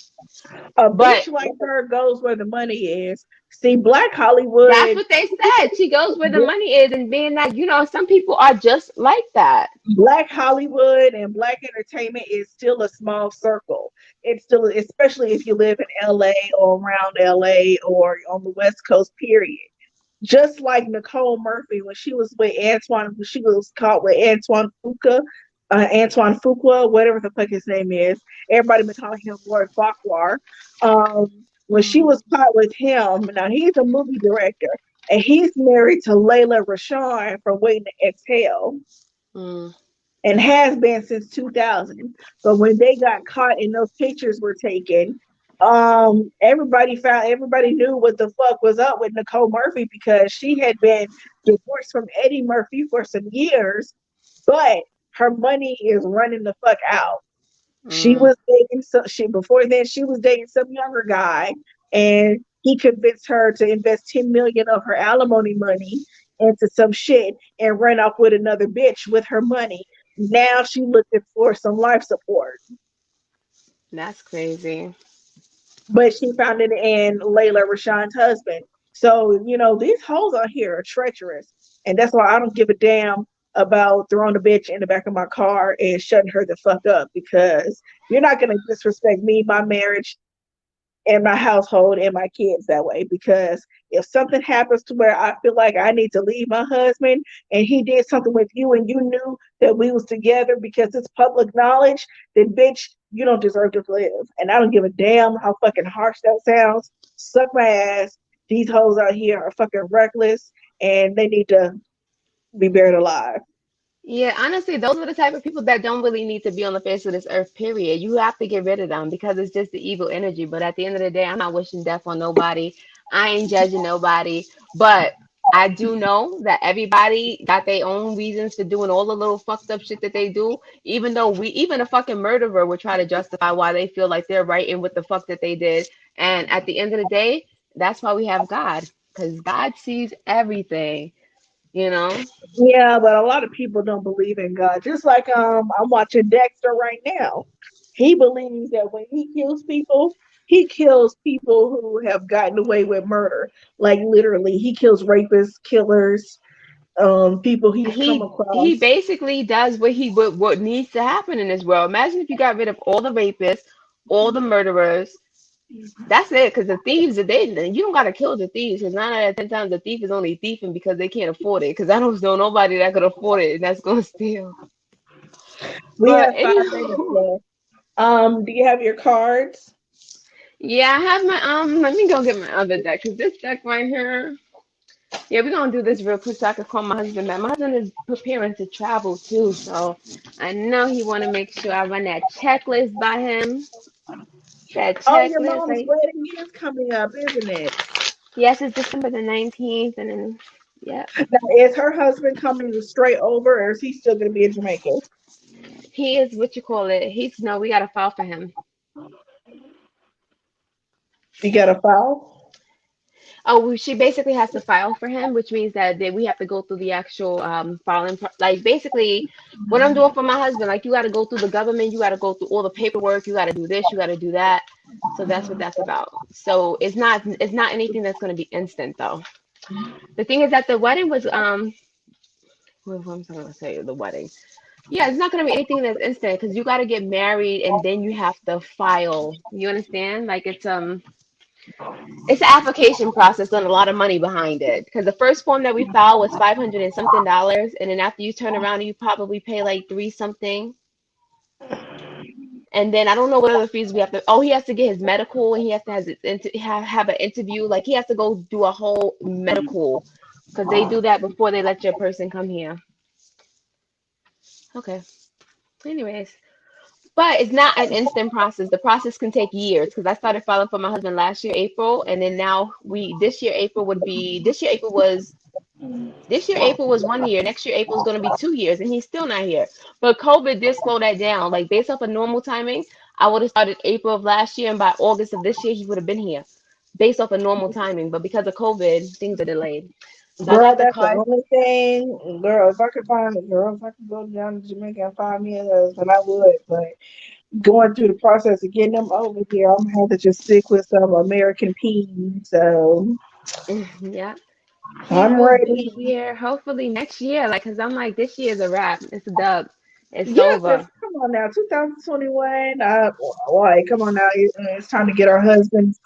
A But bitch like her goes where the money is. See, Black that's Hollywood, what they said. She goes where the money is, and being that, some people are just like that. Black Hollywood and Black entertainment is still a small circle. It's still, especially if you live in LA or around LA or on the West Coast, period. Just like Nicole Murphy, when she was with Antoine, when she was caught with Antoine Fuqua, whatever the fuck his name is. Everybody been calling him Lord Farquhar. When she Mhm. was caught with him, now he's a movie director, and he's married to Layla Rashawn from Waiting to Exhale, Mm. and has been since 2000. But when they got caught and those pictures were taken, everybody knew what the fuck was up with Nicole Murphy because she had been divorced from Eddie Murphy for some years, but her money is running the fuck out. She Mm. was dating she before then she was dating some younger guy, and he convinced her to invest 10 million of her alimony money into some shit and run off with another bitch with her money. Now she looking for some life support. That's crazy. But she found it in Layla Rashawn's husband. So, these hoes out here are treacherous. And that's why I don't give a damn about throwing a bitch in the back of my car and shutting her the fuck up because you're not going to disrespect me, my marriage, and my household and my kids that way. Because if something happens to where I feel like I need to leave my husband and he did something with you and you knew that we was together because it's public knowledge, then bitch, you don't deserve to live. And I don't give a damn how fucking harsh that sounds. Suck my ass these hoes out here are fucking reckless and they need to be buried alive. Yeah, honestly, those are the type of people that don't really need to be on the face of this earth, period. You have to get rid of them because it's just the evil energy. But at the end of the day, I'm not wishing death on nobody. I ain't judging nobody. But I do know that everybody got their own reasons for doing all the little fucked up shit that they do. Even though even a fucking murderer would try to justify why they feel like they're right in what the fuck that they did. And at the end of the day, that's why we have God, because God sees everything, you know? Yeah, but a lot of people don't believe in God. Just like I'm watching Dexter right now. He believes that when he kills people who have gotten away with murder. Like literally, he kills rapists, killers, people he's come He across. basically does what needs to happen in this world. Imagine if you got rid of all the rapists, all the murderers. That's it. Because the thieves, you don't gotta kill the thieves. Because 9 out of 10 times the thief is only thieving because they can't afford it. Because I don't know nobody that could afford it and that's gonna steal. We But have 5 minutes anywho, left. Do you have your cards? yeah, I have my Let me go get my other deck because this deck right here. Yeah, we're gonna do this real quick so I can call my husband back. My husband is preparing to travel too, so I know he want to make sure I run that checklist by him. That Oh, your checklist, mom's like wedding is coming up, isn't it? yes, it's December the 19th, and then yeah, Now, is her husband coming straight over, or is he still going to be in Jamaica? he is what you call it. He's no, we gotta file for him. You got a file? Oh, she basically has to file for him, which means that we have to go through the actual filing. Like basically, what I'm doing for my husband, like you got to go through the government, you got to go through all the paperwork, you got to do this, you got to do that. So that's what that's about. So it's not anything that's going to be instant though. The thing is that the wedding was what am I going to say? The wedding. Yeah, it's not going to be anything that's instant because you got to get married and then you have to file. You understand? Like it's an application process and a lot of money behind it. Because the first form that we filed was 500 and something dollars, and then after you turn around, you probably pay like three something. And then I don't know what other fees we have to. Oh, he has to get his medical, and he has to have an interview. Like he has to go do a whole medical because they do that before they let your person come here. Okay. Anyways, but it's not an instant process. The process can take years because I started filing for my husband last year, April, and then now this year April was 1 year. Next year April is going to be 2 years, and he's still not here. But COVID did slow that down. Like based off of normal timing, I would have started April of last year, and by August of this year, he would have been here, based off of normal timing. But because of COVID, things are delayed. So I Girl, got the that's the card. only thing. Girl, if I could find a girl, if I could go down to Jamaica and find me a husband, I would. But going through the process of getting them over here, I'm gonna have to just stick with some American peas. So Yeah, he I'm will be ready. here hopefully next year. Like, cause I'm like, this year's a wrap. It's a dub. It's Yes, over. come on now, 2021. Like, come on now, it's time to get our husbands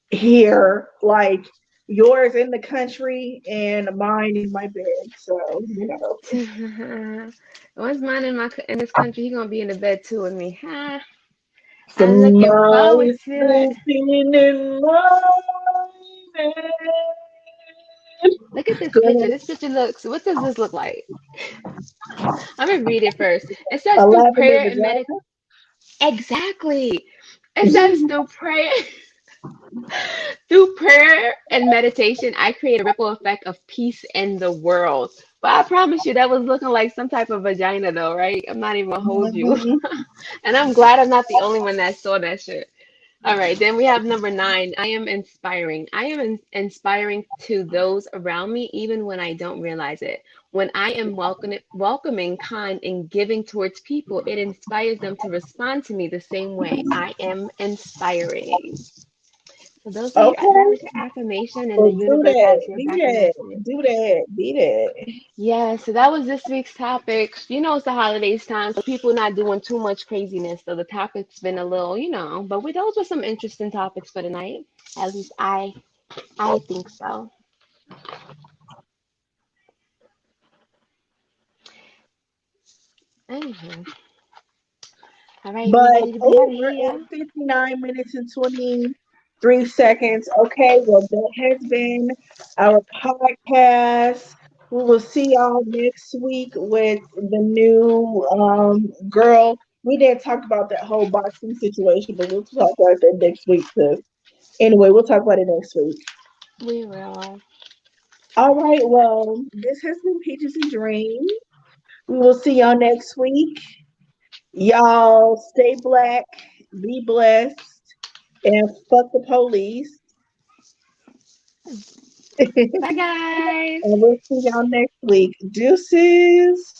here. Like yours in the country and mine in my bed. So Once mine in this country, he gonna be in the bed too with me. Huh? I'm looking forward somebody to it. sleeping in my bed. Look at this Go picture. ahead. This picture looks. What does this look like? I'm gonna read it first. It says A through lavender prayer and vagina. Exactly. It says through prayer. Through prayer and meditation, I create a ripple effect of peace in the world. But I promise you, that was looking like some type of vagina, though, right? I'm not even gonna hold you. Mhm. And I'm glad I'm not the only one that saw that shit. All right, then we have number 9. I am inspiring. I am inspiring to those around me, even when I don't realize it. When I am welcoming, kind, and giving towards people, it inspires them to respond to me the same way. I am inspiring. So that Okay. was your affirmation, and the Well, do universe that. has your Be back that. message. Do that. Be that. Yeah, so that was this week's topic. You know, it's the holidays time, so people not doing too much craziness. So the topic's been a little, but those were some interesting topics for tonight. At least I think so. Anywho, all right, we But ready to be out of we're here? at 59 minutes and 20. 3 seconds. Okay, well, that has been our podcast. We will see y'all next week with the new girl. We didn't talk about that whole boxing situation, but we'll talk about that next week too. Anyway, we'll talk about it next week. We will. All right, well, this has been Peaches and Dream. We will see y'all next week. Y'all stay black, be blessed, and fuck the police. Bye, guys. And we'll see y'all next week. Deuces.